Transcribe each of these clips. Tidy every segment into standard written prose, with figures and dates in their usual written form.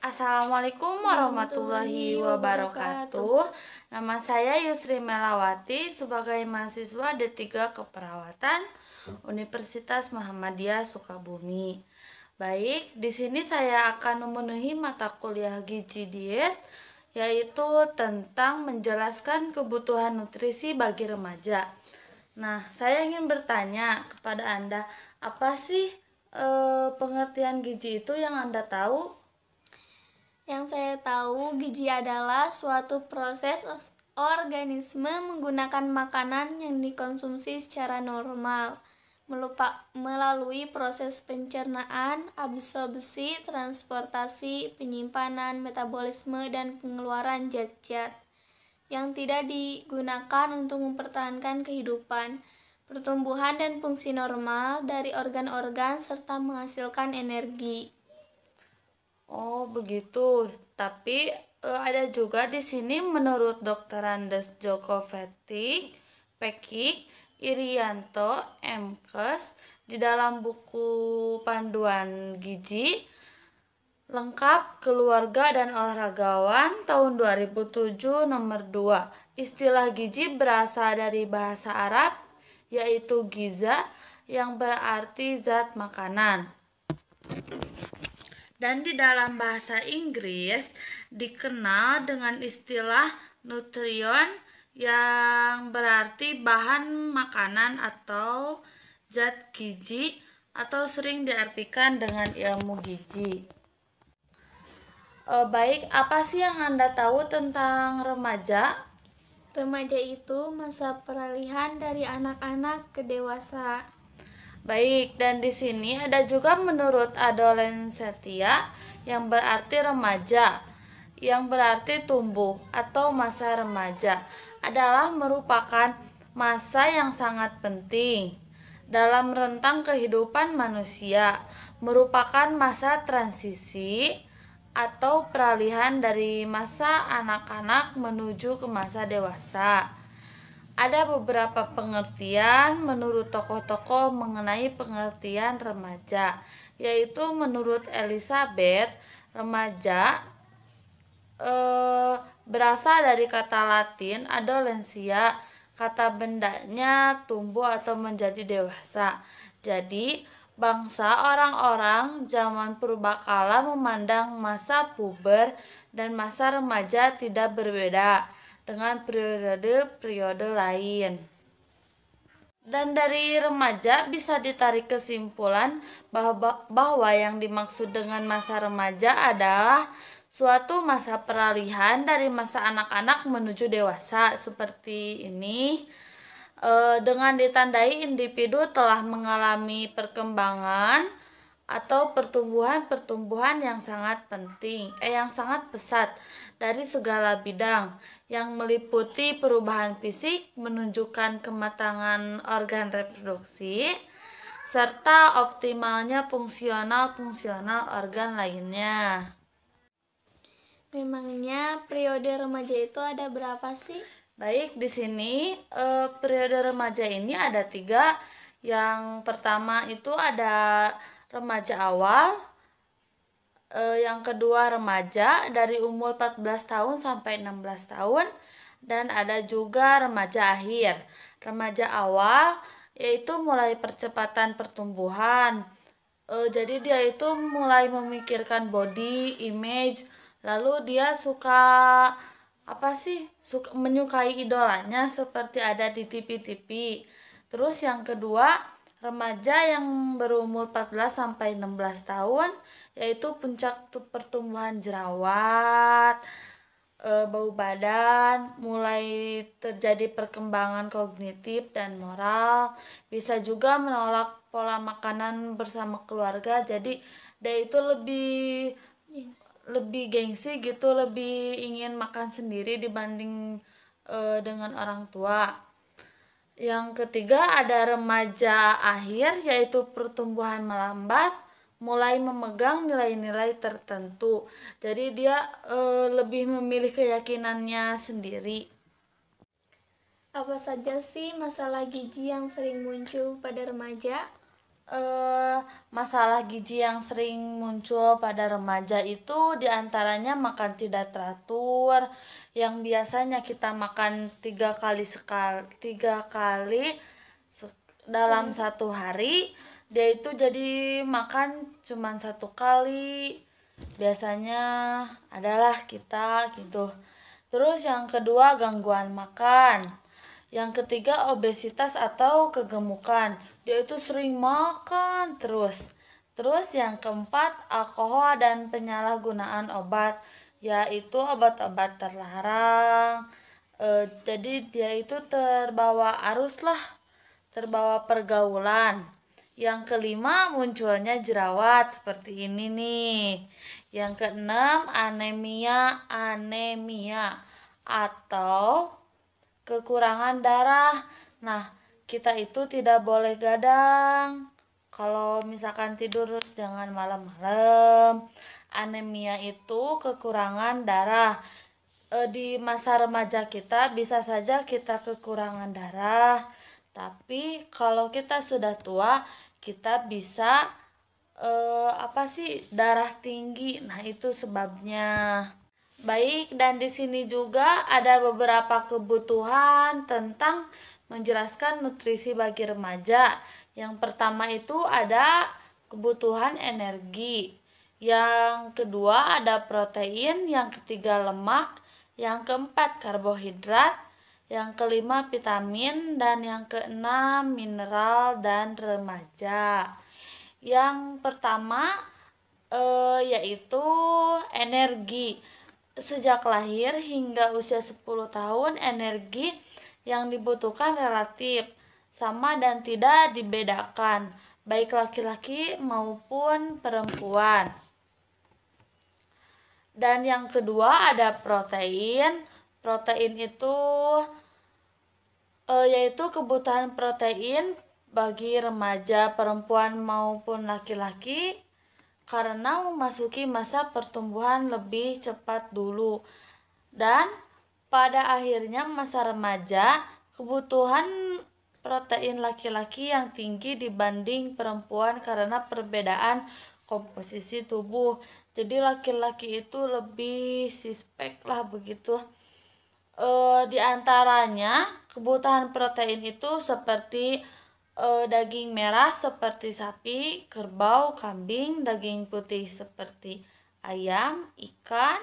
Assalamualaikum warahmatullahi wabarakatuh. Nama saya Yusri Melawati sebagai mahasiswa D3 Keperawatan Universitas Muhammadiyah Sukabumi. Baik, di sini saya akan memenuhi mata kuliah gizi diet, yaitu tentang menjelaskan kebutuhan nutrisi bagi remaja. Nah, saya ingin bertanya kepada Anda, apa sih pengertian gizi itu yang Anda tahu? Yang saya tahu, gizi adalah suatu proses organisme menggunakan makanan yang dikonsumsi secara normal melalui proses pencernaan, absorpsi, transportasi, penyimpanan, metabolisme, dan pengeluaran zat-zat yang tidak digunakan untuk mempertahankan kehidupan, pertumbuhan, dan fungsi normal dari organ-organ serta menghasilkan energi. Oh, begitu. Tapi ada juga di sini menurut Dr. Andes Joko Pekik Irianto MKes di dalam buku panduan gizi lengkap keluarga dan olahragawan tahun 2007 nomor 2. Istilah gizi berasal dari bahasa Arab yaitu giza yang berarti zat makanan. Dan di dalam bahasa Inggris dikenal dengan istilah nutrient yang berarti bahan makanan atau zat gizi atau sering diartikan dengan ilmu gizi. Baik, apa sih yang Anda tahu tentang remaja? Remaja itu masa peralihan dari anak-anak ke dewasa. Baik, dan di sini ada juga menurut adolescentia yang berarti remaja, yang berarti tumbuh atau masa remaja adalah merupakan masa yang sangat penting dalam rentang kehidupan manusia, merupakan masa transisi atau peralihan dari masa anak-anak menuju ke masa dewasa. Ada beberapa pengertian menurut tokoh-tokoh mengenai pengertian remaja, yaitu menurut Elizabeth, remaja berasal dari kata Latin adolescentia, kata bendanya tumbuh atau menjadi dewasa. Jadi, bangsa orang-orang zaman purbakala memandang masa puber dan masa remaja tidak berbeda dengan periode-periode lain. Dan dari remaja bisa ditarik kesimpulan bahwa yang dimaksud dengan masa remaja adalah suatu masa peralihan dari masa anak-anak menuju dewasa seperti ini, dengan ditandai individu telah mengalami perkembangan atau pertumbuhan yang sangat penting, yang sangat pesat dari segala bidang yang meliputi perubahan fisik, menunjukkan kematangan organ reproduksi, serta optimalnya fungsional organ lainnya. Memangnya periode remaja itu ada berapa sih? Baik, di sini periode remaja ini ada 3. Yang pertama itu ada remaja awal, yang kedua remaja dari umur 14 tahun sampai 16 tahun, dan ada juga remaja akhir. Remaja awal yaitu mulai percepatan pertumbuhan. Jadi dia itu mulai memikirkan body image, lalu dia suka menyukai idolanya seperti ada di TV-TV. Terus yang kedua, remaja yang berumur 14 sampai 16 tahun yaitu puncak pertumbuhan jerawat, bau badan, mulai terjadi perkembangan kognitif dan moral, bisa juga menolak pola makanan bersama keluarga. Jadi dia itu lebih gengsi gitu, lebih ingin makan sendiri dibanding dengan orang tua. Yang ketiga ada remaja akhir, yaitu pertumbuhan melambat, mulai memegang nilai-nilai tertentu. Jadi dia lebih memilih keyakinannya sendiri. Apa saja sih masalah gizi yang sering muncul pada remaja? Masalah gizi yang sering muncul pada remaja itu diantaranya makan tidak teratur, yang biasanya kita makan tiga kali dalam satu hari, dia itu jadi makan cuma satu kali, biasanya adalah kita gitu. Terus yang kedua gangguan makan. Yang ketiga obesitas atau kegemukan. Dia itu sering makan terus. Terus yang keempat alkohol dan penyalahgunaan obat, yaitu obat-obat terlarang. Jadi dia itu terbawa arus lah, terbawa pergaulan. Yang kelima munculnya jerawat seperti ini nih. Yang keenam anemia atau kekurangan darah. Nah, kita itu tidak boleh gadang. Kalau misalkan tidur jangan malam-malam. Anemia itu kekurangan darah. Di masa remaja kita bisa saja kita kekurangan darah, tapi kalau kita sudah tua kita bisa darah tinggi. Nah, itu sebabnya. Baik, dan di sini juga ada beberapa kebutuhan tentang menjelaskan nutrisi bagi remaja. Yang pertama itu ada kebutuhan energi. Yang kedua ada protein, yang ketiga lemak, yang keempat karbohidrat, yang kelima vitamin, dan yang keenam mineral dan remaja. Yang pertama yaitu energi. Sejak lahir hingga usia 10 tahun, energi yang dibutuhkan relatif sama dan tidak dibedakan, baik laki-laki maupun perempuan. Dan yang kedua ada protein. Protein itu yaitu kebutuhan protein bagi remaja, perempuan maupun laki-laki karena memasuki masa pertumbuhan lebih cepat dulu. Dan pada akhirnya masa remaja, kebutuhan protein laki-laki yang tinggi dibanding perempuan karena perbedaan komposisi tubuh. Jadi laki-laki itu lebih suspek lah begitu. Di antaranya kebutuhan protein itu seperti daging merah seperti sapi, kerbau, kambing, daging putih seperti ayam, ikan,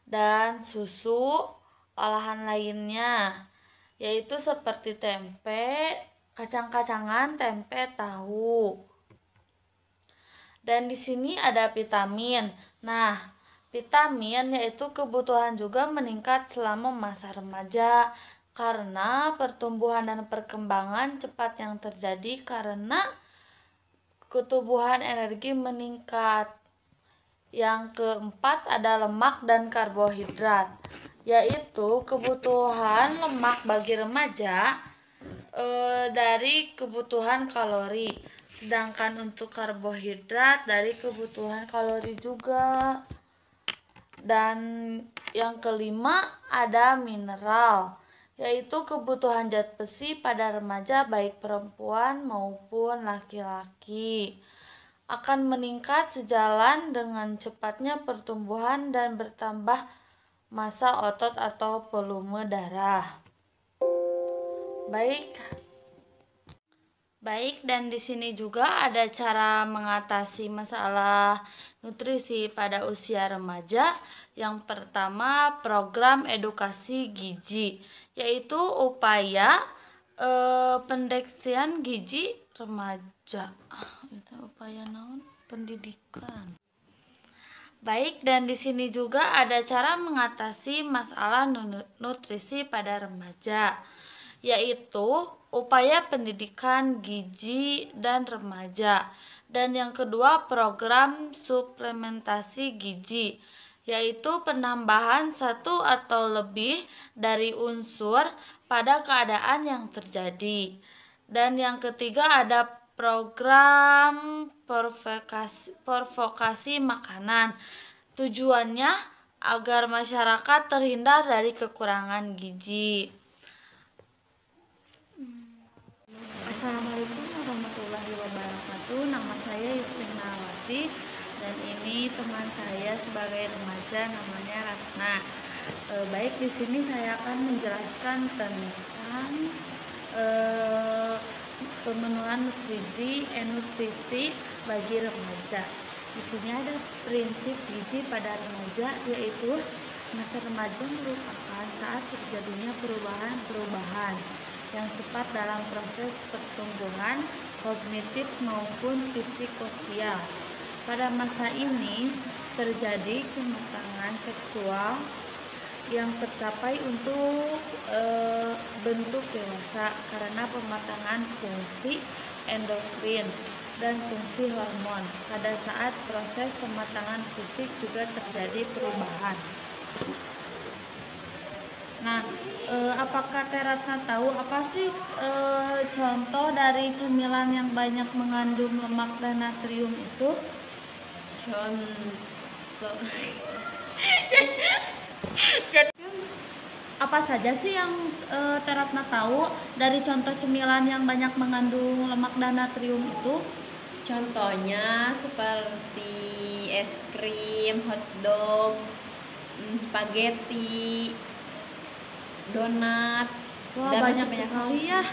dan susu olahan lainnya, yaitu seperti tempe, kacang-kacangan, tempe, tahu. Dan di sini ada vitamin. Nah, vitamin yaitu kebutuhan juga meningkat selama masa remaja karena pertumbuhan dan perkembangan cepat yang terjadi karena ketubuhan energi meningkat. Yang keempat ada lemak dan karbohidrat, yaitu kebutuhan lemak bagi remaja dari kebutuhan kalori, sedangkan untuk karbohidrat dari kebutuhan kalori juga. Dan yang kelima ada mineral, yaitu kebutuhan zat besi pada remaja baik perempuan maupun laki-laki akan meningkat sejalan dengan cepatnya pertumbuhan dan bertambah massa otot atau volume darah. Baik, dan di sini juga ada cara mengatasi masalah nutrisi pada usia remaja. Yang pertama, program edukasi gizi, yaitu upaya pendeteksian gizi remaja. Itu upaya naon? Pendidikan. Baik, dan di sini juga ada cara mengatasi masalah nutrisi pada remaja, yaitu upaya pendidikan gizi dan remaja. Dan yang kedua, program suplementasi gizi, yaitu penambahan satu atau lebih dari unsur pada keadaan yang terjadi. Dan yang ketiga ada program provokasi makanan. Tujuannya agar masyarakat terhindar dari kekurangan gizi. Assalamualaikum warahmatullahi wabarakatuh. teman saya sebagai remaja namanya Ratna. Baik, di sini saya akan menjelaskan tentang pemenuhan nutrisi bagi remaja. Di sini ada prinsip gizi pada remaja, yaitu masa remaja merupakan saat terjadinya perubahan yang cepat dalam proses pertumbuhan kognitif maupun psikososial. Pada masa ini terjadi kematangan seksual yang tercapai untuk bentuk dewasa karena pematangan fungsi endokrin dan fungsi hormon. Pada saat proses pematangan fisik juga terjadi perubahan. Nah, apakah Teratna tahu apa sih contoh dari cemilan yang banyak mengandung lemak dan natrium itu? Contoh. Apa saja sih yang Teratna tahu dari contoh cemilan yang banyak mengandung lemak dan natrium itu? Contohnya seperti es krim, hotdog, spaghetti, donat. Wah, banyak sekali ya.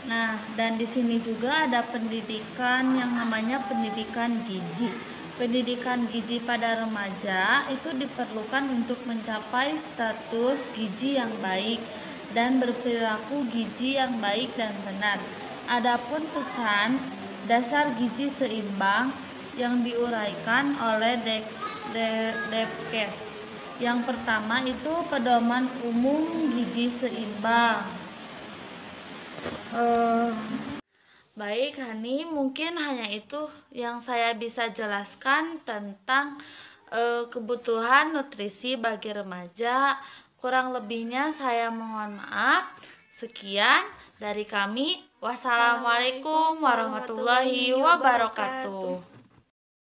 Nah, dan di sini juga ada pendidikan yang namanya pendidikan gizi. Pendidikan gizi pada remaja itu diperlukan untuk mencapai status gizi yang baik dan berperilaku gizi yang baik dan benar. Adapun pesan dasar gizi seimbang yang diuraikan oleh Debkes. Yang pertama itu pedoman umum gizi seimbang. Baik, Hani, mungkin hanya itu yang saya bisa jelaskan tentang kebutuhan nutrisi bagi remaja. Kurang lebihnya saya mohon maaf. Sekian dari kami. Wassalamualaikum warahmatullahi wabarakatuh.